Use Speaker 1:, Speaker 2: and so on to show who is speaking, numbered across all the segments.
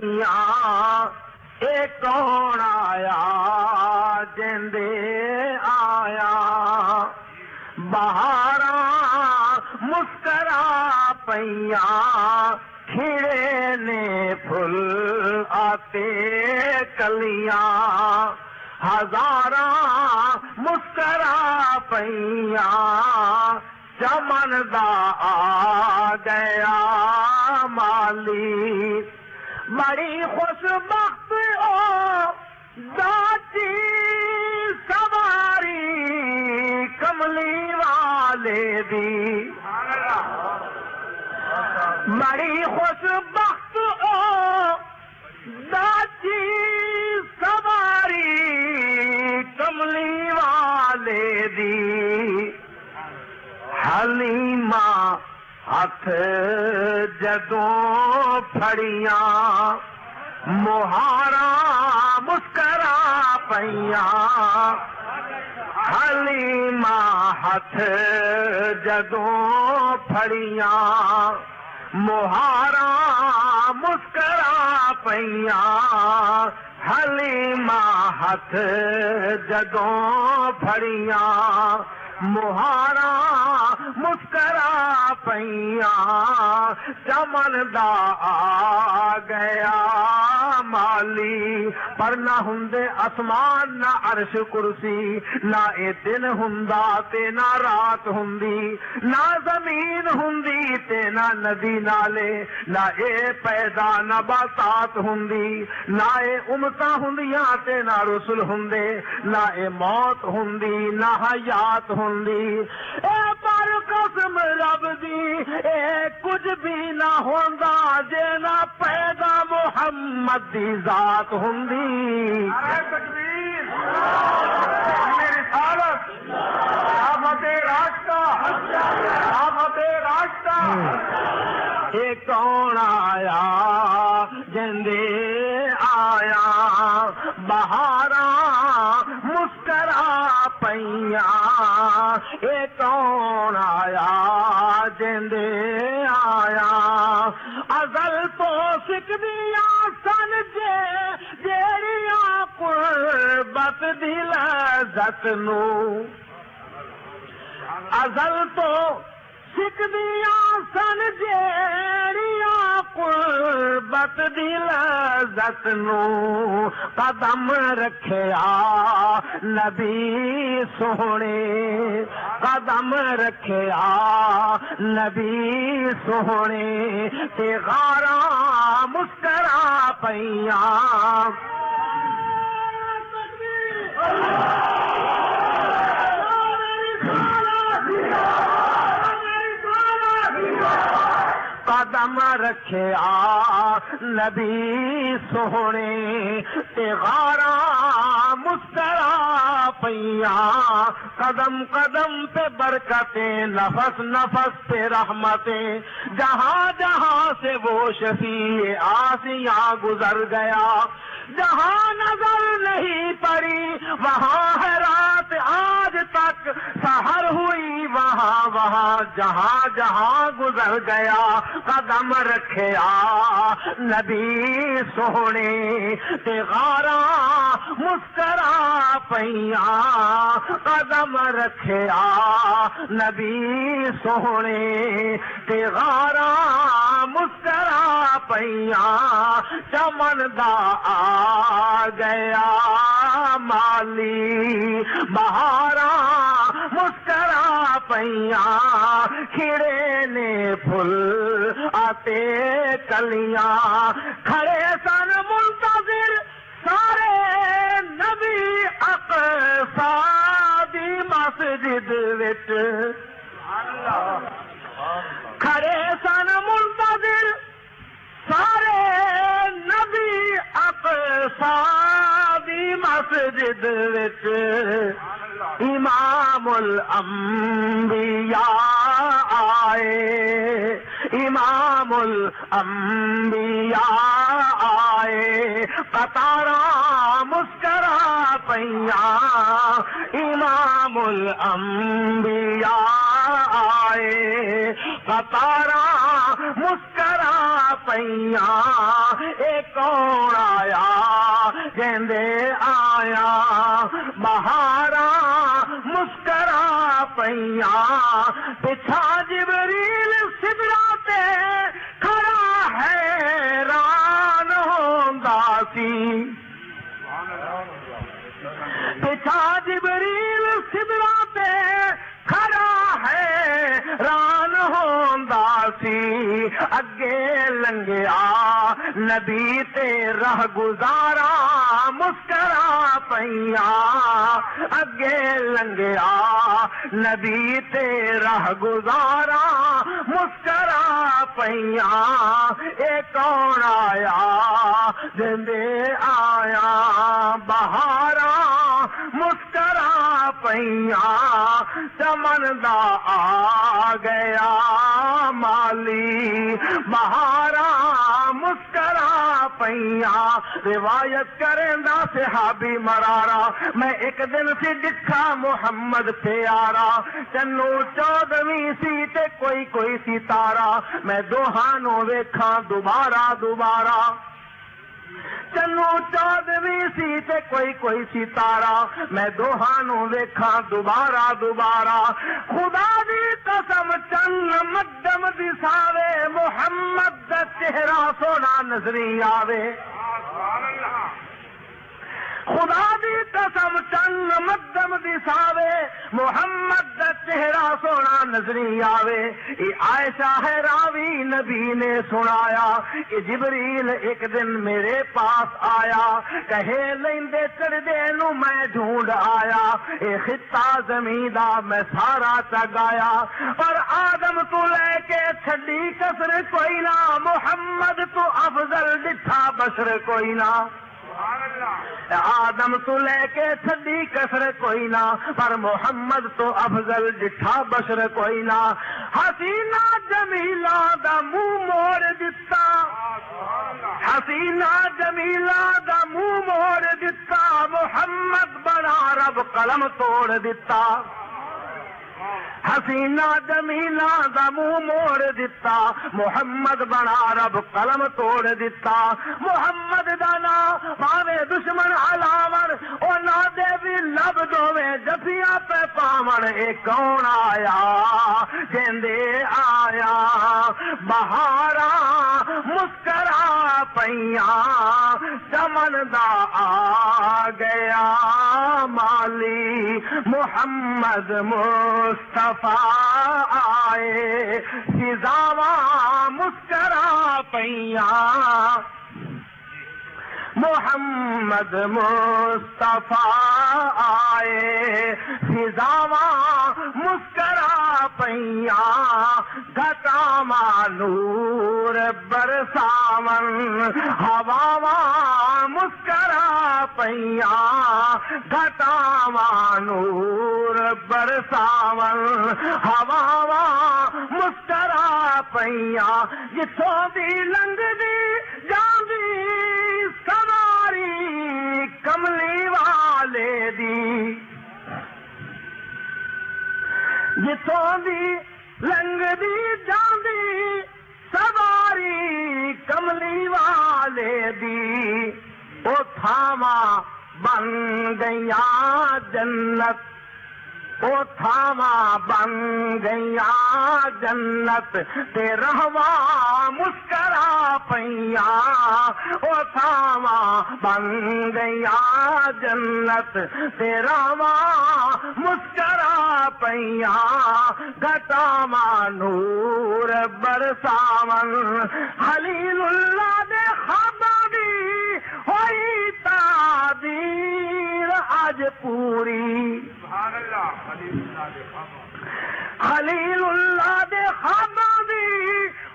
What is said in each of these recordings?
Speaker 1: पईया ए कौन आया जिंदे आया बहारा मुस्करा पईया खिड़े ने फुल आते कलियां हजारा मुस्करा पईया चमन दा आ गया माली बड़ी खुशबख्त ओ दाती सवारी कमली वाले दी बड़ी खुशबख्त ओ दाती सवारी कमली वाले दी हलीमा हथ जदों फड़िया मुहारा मुस्करा पईया हलीमा हथ जदों फड़िया मुहारा मुस्करा पईया हलीमा हथ जदों फड़िया मुहारा मुस्करा पईया चमन दा आ गया माली पर ना हुंदे आसमान ना अर्श कुर्सी ना ए दिन हुंदा ते ना रात हुंदी ना जमीन हुंदी ते ना नदी नाले ना ए पैदा नबातात हुंदी ना ए उमता हुंदियां ते ना रुsul हुंदे ना ए मौत हुंदी ना हयात हुंदी ए पर कसम रब दी ए कुछ भी ना होंदा जे ना पैदा मोहम्मद दी जात हुंदी तकबीर मेरी सालत आफते रास्ता आफते रास्ता ए कौन आया जिंदे आया बहारा मुस्करा पईया ए कौन आया जिंदे आया अजल तो सिकदिया सन जे जेड़िया कुर्बत दी लज़्ज़त नू अजल तो सिकदिया सन जेड़िया कुर्बत दी लज़्ज़त नू कदम रखिया नबी सोहणे कदम रखिया नबी सोहणे ते गारा मुस्करा पईया कदम रखिया नबी सोहणे ते गारा मुस्करा पईया कदम कदम पे बरकतें नफस नफस पे रहमतें जहाँ जहाँ से वो शफी आसिया गुजर गया जहाँ नजर नहीं पड़ी वहाँ है रात आज तक सहर हुई वहाँ वहाँ जहाँ जहाँ गुजर गया कदम रखिया नबी सोहणे ते गारा मुस्करा पईया कदम रखिया नबी सोहणे ते गारा मुस्करा पईया चमन दा आ गया माली बहारा मुस्करा पईया खिड़े ने फुल आते कलियां खड़े सन मुंतजिर सारे नबी अक़सा दी मस्जिद विच खड़े सन मुंतजिर सारे नबी अक़सा दी मस्जिद विच इमामुल अंबिया आए इमामुल अंबिया आए कतारा मुस्करा पईया इमामुल अंबिया आए कतारा मुस्करा पईया ए कौन आया कहंदे आया बहारा मुस्करा पईया पिछा जिबरील सिदरा ते खड़ा हैरान होंदा सी पिछा जिबरील सिदरा ते खड़ा हैरान होंदा सी अगे लंघिया नबी ते राह गुजारा मुस्करा पईया अगे लंघिया नबी ते राह गुजारा मुस्करा पईया ए कौन आया जिंदे आया बहारा मुस्करा पईया चमन दा आ गया माली बहारा मुस्करा पईया रिवायत करेंदा सहाबी मरारा मैं एक दिन से दिखा मुहम्मद प्यारा चन्नू 14वीं सी ते कोई सितारा मैं दोहानों वेखा दोबारा दोबारा चन्नू 14वीं सी ते कोई सितारा मैं दोहानों वेखा दोबारा दोबारा खुदा दी कसम चन्न मध्यम दिसावे मुहम्मद दा चेहरा सोना नजरी आवे खुदा दी कसम चन्न मध्यम दिसावे मोहम्मद दा चेहरा सोना नजरी आवे ये आयशा है रावी नबी ने सुनाया कि जिबरील एक दिन मेरे पास आया कहे लेंदे चढ़दे नु मैं ढूंढ आया ये खिता जमीदा मैं सारा चगाया पर आदम तू लेके छड़ी कसर कोई ना मोहम्मद तू अफजल दिठा बशर कोई ना आदम तो लेके छड़ी कसर कोई ना पर मोहम्मद तो अफजल जिठा बशर कोई ना हसीना जमीला दा मुंह मोड़ दिता हसीना जमीला दा मुंह मोड़ दिता मोहम्मद बना रब कलम तोड़ दिता हसीना जमीला दा मुंह मोड़ दिता मोहम्मद बना रब कलम तोड़ दिता मोहम्मद दा ना भावे दुश्मन अलावन ओ ना दे भी लब दोवे जफिया पे पावन ए कौन आया कहंदे आया बहारा मुस्करा पईया चमन दा आ गया माली मोहम्मद मुस्तफा आए फिजावा मुस्करा पईया मोहम्मद मुस्तफा आए फिजावा मुस्करा पईया घटावा नूर बरसावन हवावा मुस्करा पईया घटावा नूर बरसावन हवावा मुस्करा पईया जिथों दी लंघदी जांदी सवारी कमली वाले दी जिथों दी लंघदी जांदी सवारी कमली वाले दी ओ थामा बन गया जन्नत ओ थामा बन गया जन्नत ते रहवा मुस्करा पईया ओ थामा बन गया जन्नत ते रहवा मुस्करा पईया घटावा नूर बरसावन खलीलुल्लाह दे ख्वाबा दी होई तादीर आज पूरी खलीलुल्लाह दे ख्वाबा दी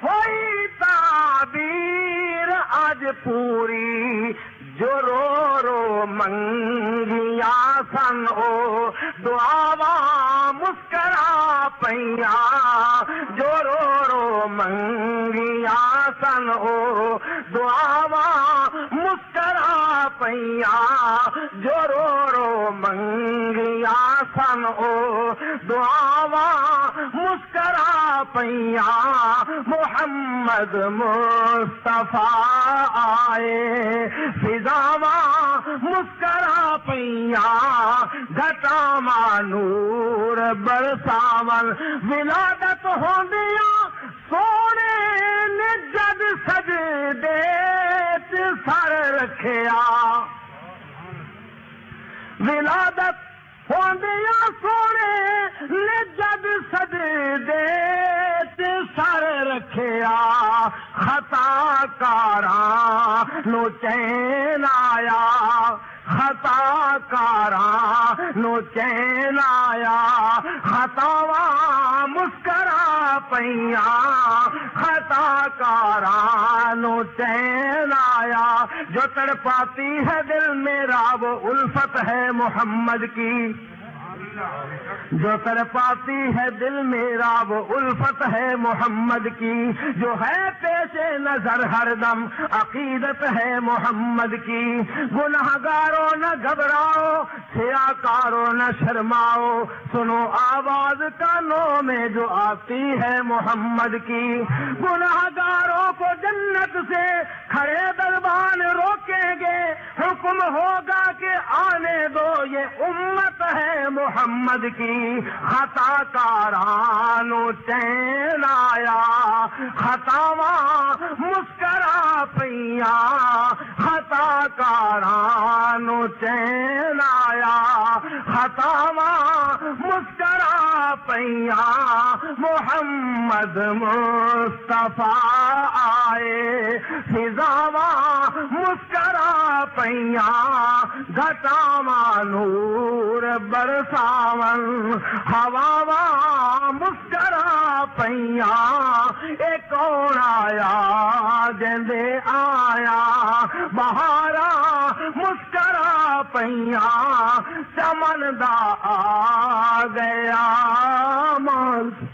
Speaker 1: होई ताबीर आज पूरी जो रो रो मंगिया सन ओ दुआवा मुस्करा पईया जो रो रो मंगिया सन ओ दुआवा मुस्करा पईया जो रो रो मंगिया सन ओ दुआवा मुस्करा पईया मुहम्मद मुस्तफा आए। फिजावा मुस्करा पईया घटावा नूर बरसावन। विलादत होंदिया सोने ने जद सजदे च सर रखिया। विलादत होंदिया सोने ने जद सजदे च सर रखिया। खताकारा नु चैन आया, खताकारा नु चैन आया। खतावा मुस्करा पईया खताकारा नु चैन आया। जो तड़पाती है दिल मेरा वो उल्फत है मोहम्मद की। जो तड़पाती है दिल मेरा वो उल्फत है मोहम्मद की। जो है पेशे नजर हरदम अकीदत है मोहम्मद की। गुनाहगारों न घबराओ, सियाकारों न शर्माओ, सुनो आवाज कानों में जो आती है मोहम्मद की। गुनाहगारों को जन्नत से खड़े दरबान रोकेंगे, हुक्म होगा कि आने दो ये उम्मत है मोहम्मद की। खताकारानो चैन आया, खतावा मुस्करा पईया। खताकारानो चैन आया, खतावा मुस्करा पईया। मोहम्मद मुस्तफा आए, फिजावा मुस्करा पईया। घटावा नूर बरसावन, हवावा मुस्करा पईया। ए कौन आया जंदे आया, बहारा मुस्करा पईया। चमन दा आ गया मौसम।